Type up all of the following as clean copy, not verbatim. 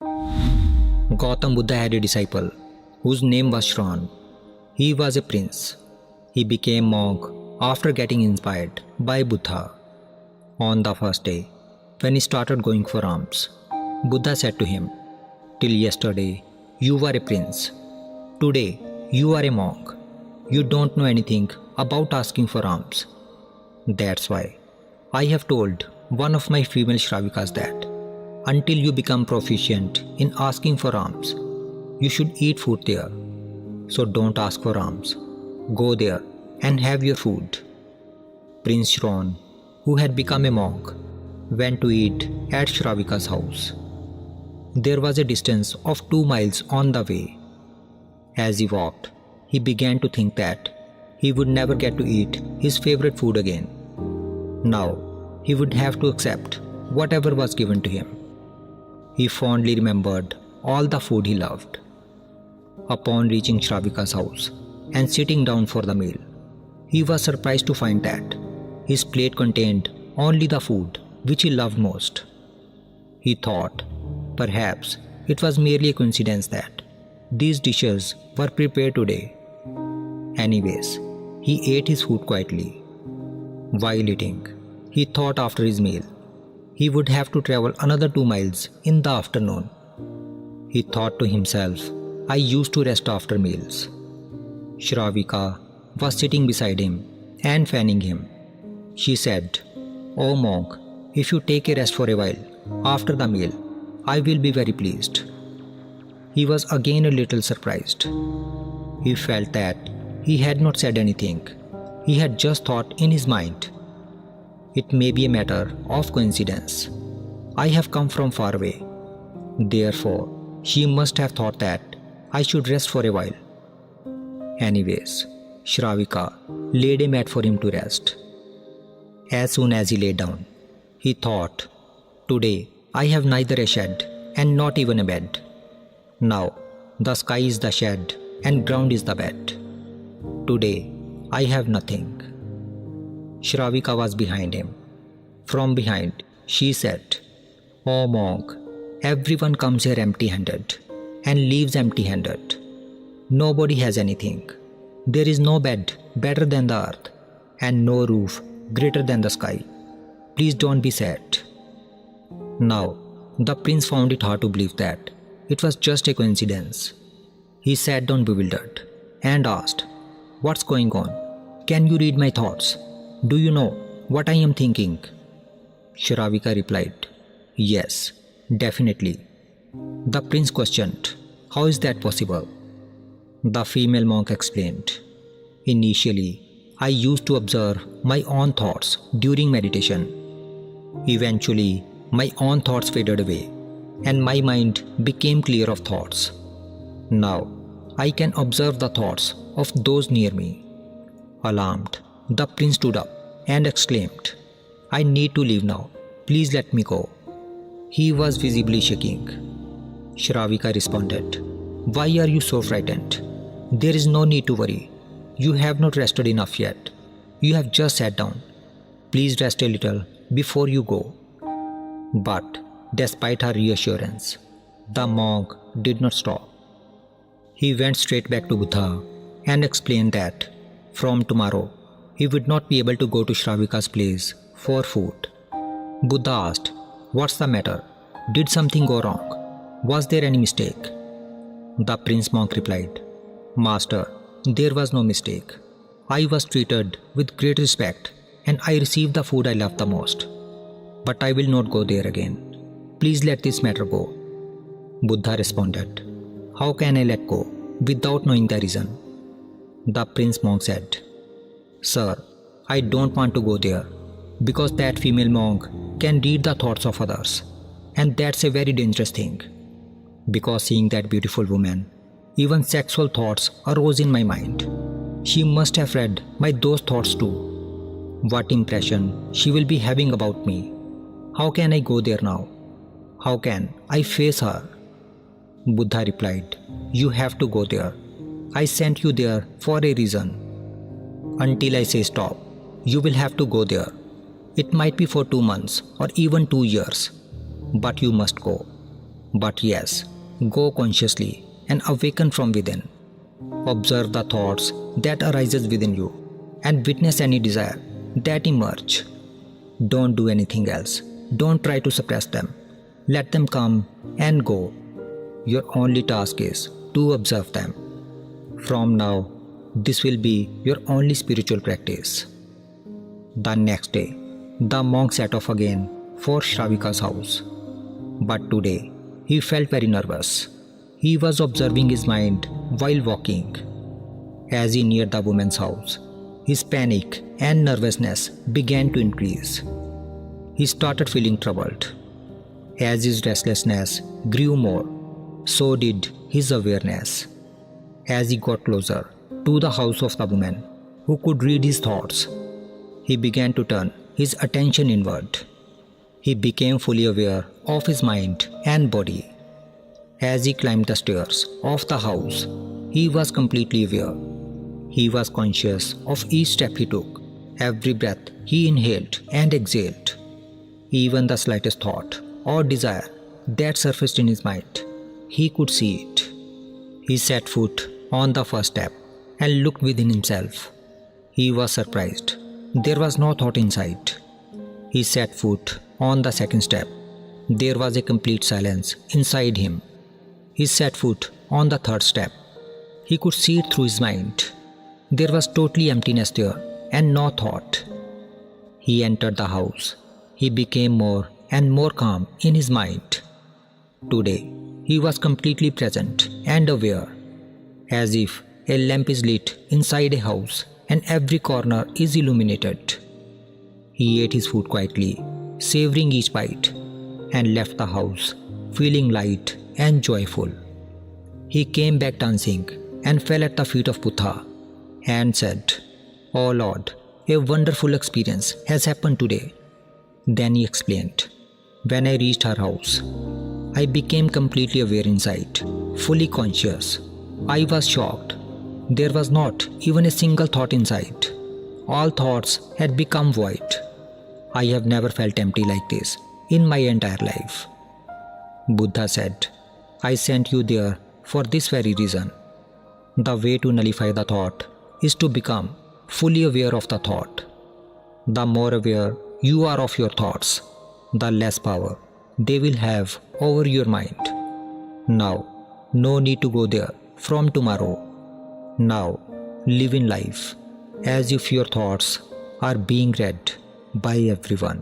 Gautam Buddha had a disciple whose name was Shravan. He was a prince. He became monk after getting inspired by Buddha. On the first day, when he started going for alms, Buddha said to him, "Till yesterday, you were a prince. Today, you are a monk. You don't know anything about asking for alms. That's why I have told one of my female Shravikas that until you become proficient in asking for alms, you should eat food there. So don't ask for alms. Go there and have your food." Prince Shravan, who had become a monk, went to eat at Shravika's house. There was a distance of 2 miles on the way. As he walked, he began to think that he would never get to eat his favorite food again. Now, he would have to accept whatever was given to him. He fondly remembered all the food he loved. Upon reaching Shravika's house and sitting down for the meal, he was surprised to find that his plate contained only the food which he loved most. He thought perhaps it was merely a coincidence that these dishes were prepared today. Anyways, he ate his food quietly. While eating, he thought after his meal, he would have to travel another 2 miles in the afternoon. He thought to himself, "I used to rest after meals." Shravika was sitting beside him and fanning him. She said, "Oh monk, if you take a rest for a while after the meal, I will be very pleased." He was again a little surprised. He felt that he had not said anything. He had just thought in his mind, "It may be a matter of coincidence. I have come from far away. Therefore, she must have thought that I should rest for a while." Anyways, Shravika laid a mat for him to rest. As soon as he lay down, he thought, "Today I have neither a shed and not even a bed. Now the sky is the shed and ground is the bed. Today I have nothing." Shravika was behind him. From behind, she said, "Oh monk, everyone comes here empty-handed and leaves empty-handed. Nobody has anything. There is no bed better than the earth and no roof greater than the sky. Please don't be sad." Now, the prince found it hard to believe that it was just a coincidence. He sat down bewildered and asked, "What's going on? Can you read my thoughts? Do you know what I am thinking?" Shravika replied, "Yes, definitely." The prince questioned, "How is that possible?" The female monk explained, "Initially, I used to observe my own thoughts during meditation. Eventually, my own thoughts faded away and my mind became clear of thoughts. Now, I can observe the thoughts of those near me." Alarmed, the prince stood up and exclaimed, "I need to leave now. Please let me go." He was visibly shaking. Shravika responded, "Why are you so frightened? There is no need to worry. You have not rested enough yet. You have just sat down. Please rest a little before you go." But despite her reassurance, the monk did not stop. He went straight back to Buddha and explained that from tomorrow he would not be able to go to Shravika's place for food. Buddha asked, "What's the matter? Did something go wrong? Was there any mistake?" The prince monk replied, "Master, there was no mistake. I was treated with great respect and I received the food I loved the most. But I will not go there again. Please let this matter go." Buddha responded, "How can I let go without knowing the reason?" The prince monk said, "Sir, I don't want to go there because that female monk can read the thoughts of others, and that's a very dangerous thing. Because seeing that beautiful woman, even sexual thoughts arose in my mind. She must have read my those thoughts too. What impression she will be having about me? How can I go there now? How can I face her?" Buddha replied, "You have to go there. I sent you there for a reason. Until I say stop, you will have to go there. It might be for 2 months or even 2 years, but you must go. But yes, go consciously and awaken from within. Observe the thoughts that arises within you and witness any desire that emerge. Don't do anything else. Don't try to suppress them. Let them come and go. Your only task is to observe them. From now, this will be your only spiritual practice. The next day, the monk set off again for Shravika's house. But today, he felt very nervous. He was observing his mind while walking. As he neared the woman's house, his panic and nervousness began to increase. He started feeling troubled. As his restlessness grew more, so did his awareness. As he got closer to the house of the woman who could read his thoughts, he began to turn his attention inward. He became fully aware of his mind and body. As he climbed the stairs of the house, he was completely aware. He was conscious of each step he took, every breath he inhaled and exhaled. Even the slightest thought or desire that surfaced in his mind, he could see it. He set foot on the first step and looked within himself. He was surprised. There was no thought inside. He set foot on the second step. There was a complete silence inside him. He set foot on the third step. He could see it through his mind. There was totally emptiness there and no thought. He entered the house. He became more and more calm in his mind. Today, he was completely present and aware, as if a lamp is lit inside a house and every corner is illuminated. He ate his food quietly, savoring each bite, and left the house feeling light and joyful. He came back dancing and fell at the feet of Buddha and said, "Oh Lord, a wonderful experience has happened today." Then he explained, "When I reached her house, I became completely aware inside, fully conscious. I was shocked. There was not even a single thought inside. All thoughts had become void. I have never felt empty like this in my entire life." Buddha said, "I sent you there for this very reason. The way to nullify the thought is to become fully aware of the thought. The more aware you are of your thoughts, the less power they will have over your mind. Now, no need to go there from tomorrow. Now, live in life as if your thoughts are being read by everyone."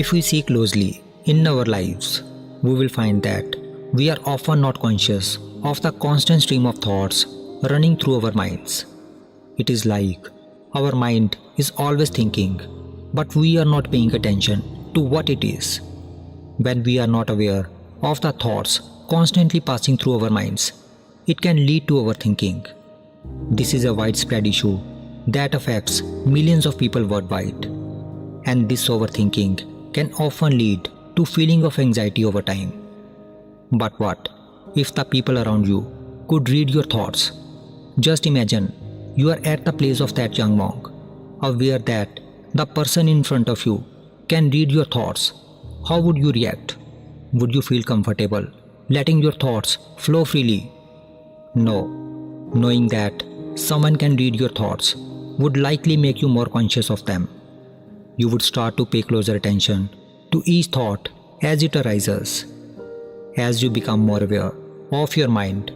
If we see closely in our lives, we will find that we are often not conscious of the constant stream of thoughts running through our minds. It is like our mind is always thinking, but we are not paying attention to what it is. When we are not aware of the thoughts constantly passing through our minds, it can lead to overthinking. This is a widespread issue that affects millions of people worldwide, and this overthinking can often lead to feeling of anxiety over time. But what if the people around you could read your thoughts? Just imagine you are at the place of that young monk, aware that the person in front of you can read your thoughts. How would you react? Would you feel comfortable letting your thoughts flow freely? No. Knowing that someone can read your thoughts would likely make you more conscious of them. You would start to pay closer attention to each thought as it arises. As you become more aware of your mind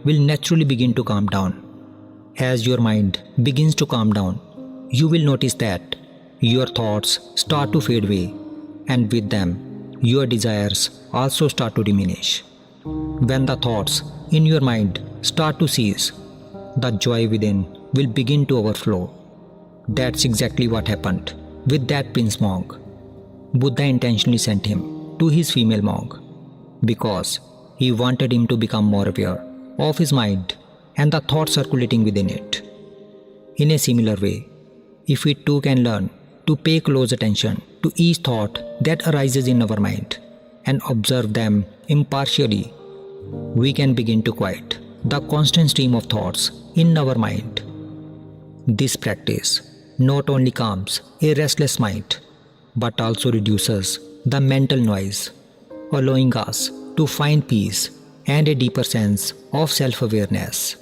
will naturally begin to calm down. As your mind begins to calm down, you will notice that your thoughts start to fade away, and with them, your desires also start to diminish. When the thoughts in your mind start to cease, the joy within will begin to overflow. That's exactly what happened with that prince monk. Buddha intentionally sent him to his female monk because he wanted him to become more aware of his mind and the thoughts circulating within it. In a similar way, if we too can learn to pay close attention to each thought that arises in our mind and observe them impartially, we can begin to quiet the constant stream of thoughts in our mind. This practice not only calms a restless mind, but also reduces the mental noise, allowing us to find peace and a deeper sense of self-awareness.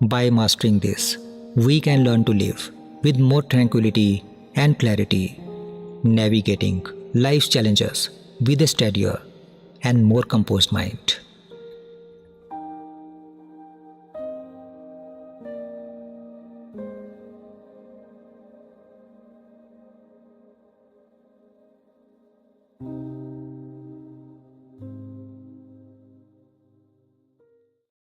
By mastering this, we can learn to live with more tranquility and clarity, navigating life's challenges with a steadier and more composed mind.